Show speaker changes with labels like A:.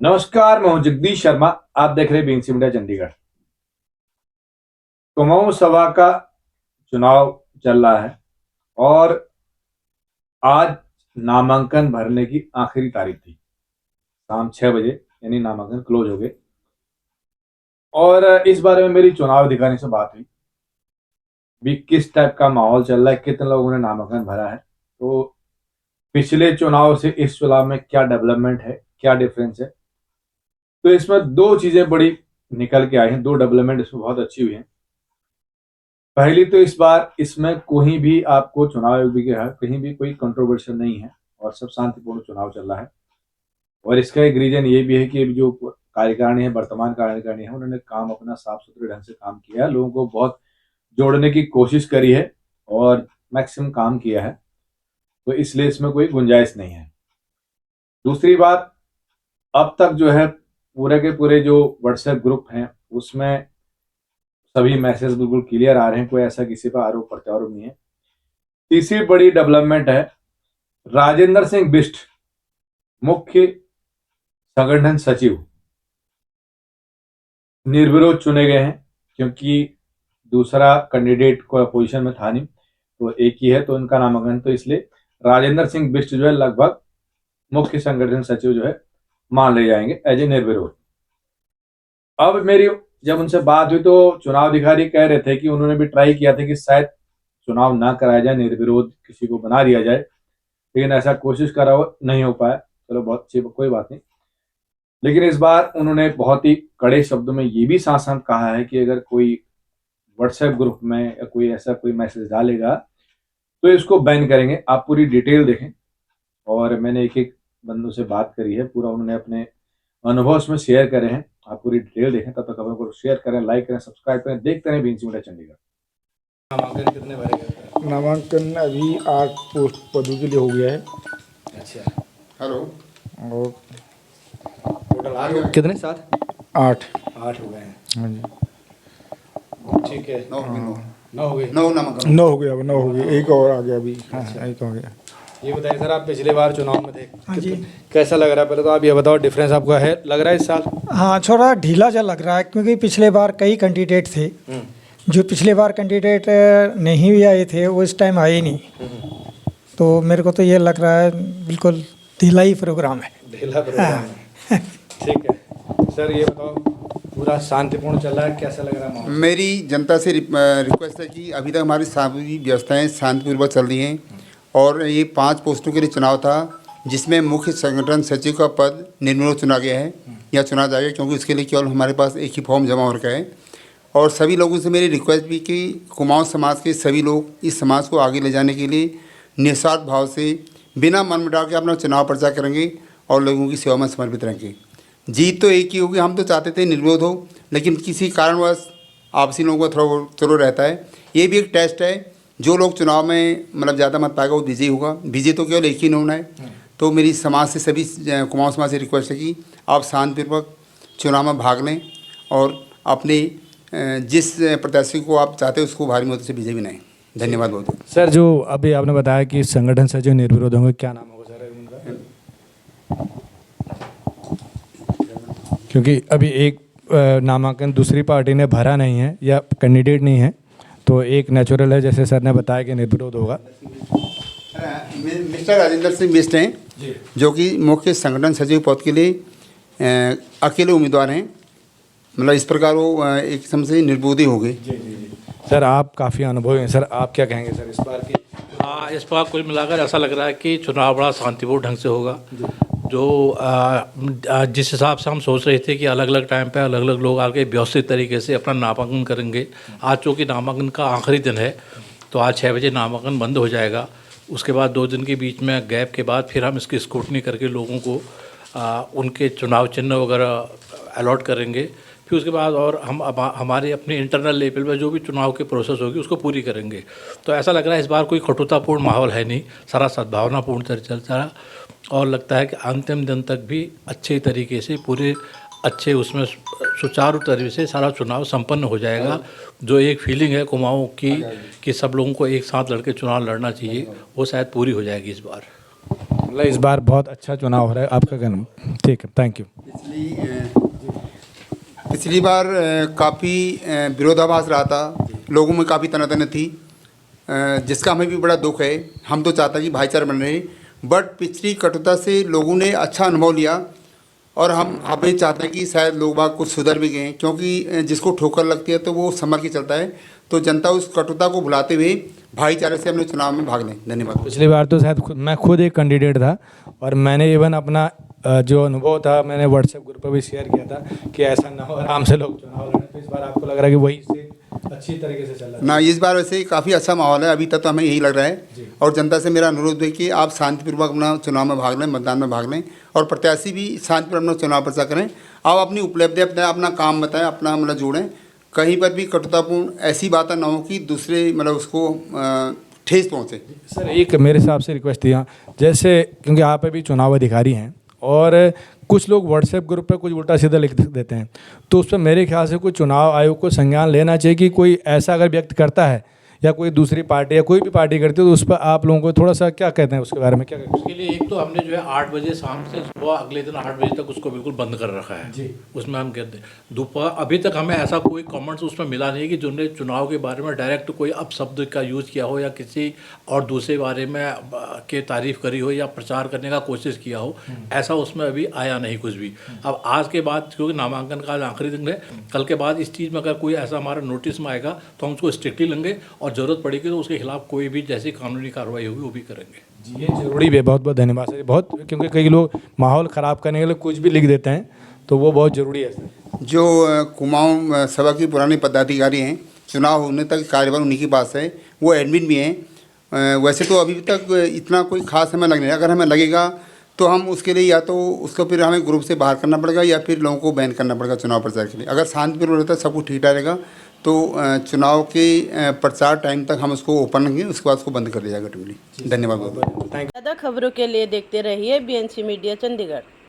A: नमस्कार, मैं हूं जगदीश शर्मा। आप देख रहे हैं बीएनसी मीडिया चंडीगढ़। कुमाऊं सभा का चुनाव चल रहा है और आज नामांकन भरने की आखिरी तारीख थी। शाम 6 बजे यानी नामांकन क्लोज हो गए और इस बारे में मेरी चुनाव अधिकारी से बात हुई भी किस टाइप का माहौल चल रहा है, कितने लोगों ने नामांकन भरा है, तो पिछले चुनाव से इस चुनाव में क्या डेवलपमेंट है, क्या डिफरेंस है। तो इसमें दो चीजें बड़ी निकल के आई हैं, दो डेवलपमेंट इसमें बहुत अच्छी हुई है। पहली तो इस बार इसमें कोई भी आपको चुनाव आयोग भी है, कहीं भी कोई कंट्रोवर्शियल नहीं है और सब शांतिपूर्ण चुनाव चल रहा है। और इसका एक रीजन ये भी है कि जो कार्यकारिणी है, वर्तमान कार्यकारिणी है, उन्होंने काम अपना साफ सुथरे ढंग से काम किया है, लोगों को बहुत जोड़ने की कोशिश करी है और मैक्सिमम काम किया है, तो इसलिए इसमें कोई गुंजाइश नहीं है। दूसरी बात, अब तक जो है पूरे के पूरे जो व्हाट्सएप ग्रुप हैं उसमें सभी मैसेज बिल्कुल क्लियर आ रहे हैं, कोई ऐसा किसी पर आरोप प्रत्यारोप नहीं है। तीसरी बड़ी डेवलपमेंट है, राजेंद्र सिंह बिष्ट मुख्य संगठन सचिव निर्विरोध चुने गए हैं, क्योंकि दूसरा कैंडिडेट को पोजीशन में था नहीं, तो एक ही है, तो इनका नामांकन, तो इसलिए राजेंद्र सिंह बिष्ट जो है लगभग मुख्य संगठन सचिव जो है मान ले जाएंगे एज ए निर्विरोध। अब मेरी जब उनसे बात हुई तो चुनाव अधिकारी कह रहे थे कि उन्होंने भी ट्राई किया था कि शायद चुनाव ना कराया जाए, निर्विरोध किसी को बना दिया जाए, लेकिन ऐसा कोशिश करा हो, नहीं हो पाया। चलो बहुत अच्छी, कोई बात नहीं। लेकिन इस बार उन्होंने बहुत ही कड़े शब्दों में ये भी साफ साफ कहा है कि अगर कोई व्हाट्सएप ग्रुप में या कोई ऐसा कोई मैसेज डालेगा तो इसको बैन करेंगे। आप पूरी डिटेल देखें, और मैंने एक एक बंदों से बात करी है, पूरा उन्होंने अपने अनुभव उसमें शेयर करे हैं। आप पूरी डिटेल देखें, तब तक को शेयर करें, लाइक करें, सब्सक्राइब करें, देखते रहें बीएनसी मीडिया चंडीगढ़।
B: नामांकन कितने भरे गए?
C: नामांकन अभी 8 पोस्ट पदों के लिए हो गया है।
B: अच्छा,
D: हेलो।
C: और
B: टोटल 8 कितने? 7
C: 8
B: 8 हो गए हैं।
C: हाँ जी,
B: ठीक है,
D: 9
B: 9 हो गए।
D: नामांकन
C: 9 हो गया, अब 9 हो गया, एक और आ गया अभी। हाँ, एक हो गया।
B: ये बताइए सर, आप पिछले बार चुनाव में थे,
E: हाँ जी।
B: कैसा लग रहा है? पहले तो आप ये बताओ, डिफरेंस आपको है लग रहा है इस साल?
E: हाँ, थोड़ा ढीला सा लग रहा है, क्योंकि पिछले बार कई कैंडिडेट थे। जो पिछले बार कैंडिडेट नहीं भी आए थे वो इस टाइम आए ही नहीं, तो मेरे को तो ये लग रहा है बिल्कुल ढीला ही प्रोग्राम है।
B: ढीला प्रोग्राम है। ठीक है सर, ये बताओ, पूरा शांतिपूर्ण चल रहा है, कैसा लग रहा है माहौल?
D: मेरी जनता से रिक्वेस्ट है कि अभी तक हमारी सारी व्यवस्थाएं शांतिपूर्वक चल रही हैं और ये 5 पोस्टों के लिए चुनाव था, जिसमें मुख्य संगठन सचिव का पद निर्विरोध चुना गया है या चुना जाएगा, क्योंकि उसके लिए केवल हमारे पास एक ही फॉर्म जमा हो रखा है। और सभी लोगों से मेरी रिक्वेस्ट भी कि कुमाऊं समाज के सभी लोग इस समाज को आगे ले जाने के लिए निस्वार्थ भाव से बिना मन मुटाव के अपना चुनाव प्रचार करेंगे और लोगों की सेवा में समर्पित रहेंगे। जीत तो एक ही होगी, हम तो चाहते थे निर्विरोध हो, लेकिन किसी कारणवश आपसी लोगों का थोड़ा रहता है। ये भी एक टेस्ट है, जो लोग चुनाव में मतलब ज़्यादा मत पाएगा वो विजयी होगा। विजय तो केवल एक ही होना है। तो मेरी समाज से, सभी कुमाऊं समाज से रिक्वेस्ट है कि आप शांतिपूर्वक चुनाव में भाग लें और अपने जिस प्रत्याशी को आप चाहते हैं उसको भारी मतों से विजयी बनाएं। धन्यवाद बहुत बहुत।
B: सर, जो अभी आपने बताया कि संगठन सचिव निर्विरोध होंगे, क्या नाम होगा सर उनका? क्योंकि अभी एक नामांकन दूसरी पार्टी ने भरा नहीं है या कैंडिडेट नहीं है, तो एक नेचुरल है, जैसे सर ने बताया कि निर्विरोध होगा।
D: मिस्टर राजेंद्र सिंह बिष्ट हैं, जो कि मुख्य संगठन सचिव पद के लिए अकेले उम्मीदवार हैं। मतलब इस प्रकार वो एक किस्म से निर्विरोधी हो गए।
B: सर, आप काफ़ी अनुभवी हैं, सर आप क्या कहेंगे सर इस बार की?
F: हाँ, इस बार कुल मिलाकर ऐसा लग रहा है कि चुनाव बड़ा शांतिपूर्ण ढंग से होगा। जो जिस हिसाब से हम सोच रहे थे कि अलग अलग टाइम पे अलग अलग लोग आके व्यवस्थित तरीके से अपना नामांकन करेंगे, आज चूँकि नामांकन का आखिरी दिन है तो आज 6 बजे नामांकन बंद हो जाएगा। उसके बाद 2 दिन के बीच में गैप के बाद फिर हम इसकी स्क्रूटनी करके लोगों को उनके चुनाव चिन्ह वगैरह अलॉट करेंगे। फिर उसके बाद और हम हमारे अपने इंटरनल लेवल पर जो भी चुनाव की प्रोसेस होगी उसको पूरी करेंगे। तो ऐसा लग रहा है इस बार कोई कटुतापूर्ण माहौल है नहीं, सारा सद्भावनापूर्ण चलता रहा और लगता है कि अंतिम दिन तक भी अच्छे तरीके से पूरे अच्छे उसमें सुचारू तरीके से सारा चुनाव संपन्न हो जाएगा। जो एक फीलिंग है कुमाऊं की कि सब लोगों को एक साथ लड़के चुनाव लड़ना चाहिए, वो शायद पूरी हो जाएगी इस बार।
B: मतलब इस बार बहुत अच्छा चुनाव हो रहा है, आपका कहना? ठीक है, थैंक यू।
D: पिछली बार काफ़ी विरोधाभास रहा था, लोगों में काफ़ी तनातनी थी, जिसका हमें भी बड़ा दुख है। हम तो चाहते हैं कि भाईचारा बन रहे, बट पिछली कटुता से लोगों ने अच्छा अनुभव लिया और हम अभी चाहते हैं कि शायद लोग बाग कुछ सुधर भी गए हैं, क्योंकि जिसको ठोकर लगती है तो वो संभल के चलता है। तो जनता उस कटुता को भुलाते हुए भाईचारे से अपने चुनाव में भाग लें। धन्यवाद।
B: पिछली बार तो शायद मैं खुद एक कैंडिडेट था और मैंने इवन अपना जो अनुभव था मैंने व्हाट्सएप ग्रुप पर भी शेयर किया था कि ऐसा ना हो, आराम से लोग चुनाव लड़ें। तो इस बार आपको लग रहा है कि वही से अच्छी तरीके से चल रहा है?
D: ना, इस बार वैसे काफ़ी अच्छा माहौल है, अभी तक तो हमें यही लग रहा है। और जनता से मेरा अनुरोध है कि आप शांतिपूर्वक अपना चुनाव में भाग लें, मतदान में भाग लें, और प्रत्याशी भी शांतिपूर्वक अपना चुनाव प्रचार करें। आप अपनी उपलब्धि बताएं, अपना काम बताएं, अपना मतलब जोड़ें। कहीं पर भी कटुतापूर्ण ऐसी बातें ना हो कि दूसरे मतलब उसको ठेस पहुँचे।
B: सर एक मेरे हिसाब से रिक्वेस्ट थी, जैसे क्योंकि आप अभी चुनाव अधिकारी हैं और कुछ लोग व्हाट्सएप ग्रुप पे कुछ उल्टा सीधा लिख देते हैं, तो उस पर मेरे ख्याल से कोई चुनाव आयोग को संज्ञान लेना चाहिए कि कोई ऐसा अगर व्यक्त करता है या कोई दूसरी पार्टी या कोई भी पार्टी करती है तो उस पर आप लोगों को थोड़ा सा क्या कहते हैं, उसके बारे में क्या कहते हैं?
F: उसके लिए एक तो हमने जो है 8 बजे शाम से सुबह अगले दिन 8 बजे तक उसको बिल्कुल बंद कर रखा है
B: जी।
F: उसमें हम कहते हैं दोपहर, अभी तक हमें ऐसा कोई कमेंट्स उसमें मिला नहीं कि जिन्होंने चुनाव के बारे में डायरेक्ट कोई अपशब्द का यूज़ किया हो या किसी और दूसरे बारे में के तारीफ़ करी हो या प्रचार करने का कोशिश किया हो, ऐसा उसमें अभी आया नहीं कुछ भी। अब आज के बाद क्योंकि नामांकन का आज आखिरी दिन है, कल के बाद इस चीज़ में अगर कोई ऐसा हमारा नोटिस में आएगा तो हम उसको स्ट्रिक्टली लेंगे और ज़रूरत पड़ेगी तो उसके खिलाफ कोई भी जैसी कानूनी कार्रवाई होगी वो भी करेंगे।
B: जी, ये जरूरी भी है। बहुत बहुत धन्यवाद सर। बहुत क्योंकि कई लोग माहौल ख़राब करने के लिए कुछ भी लिख देते हैं, तो वो बहुत ज़रूरी है सर।
D: जो कुमाऊं सभा की पुराने पदाधिकारी हैं, चुनाव होने तक कार्यभार उन्हीं के पास है, वो एडमिन भी हैं। वैसे तो अभी तक इतना कोई खास हमें लग नहीं, अगर हमें लगेगा तो हम उसके लिए या तो उसको फिर हमें ग्रुप से बाहर करना पड़ेगा या फिर लोगों को बैन करना पड़ेगा चुनाव प्रचार के लिए। अगर शांतिपूर्ण रहता है, सब कुछ ठीक रहेगा, तो चुनाव के प्रचार टाइम तक हम उसको ओपन रखेंगे, उसके बाद उसको बंद कर दिया जाएगा टिमली। धन्यवाद।
G: ज़्यादा खबरों के लिए देखते रहिए BNC मीडिया चंडीगढ़।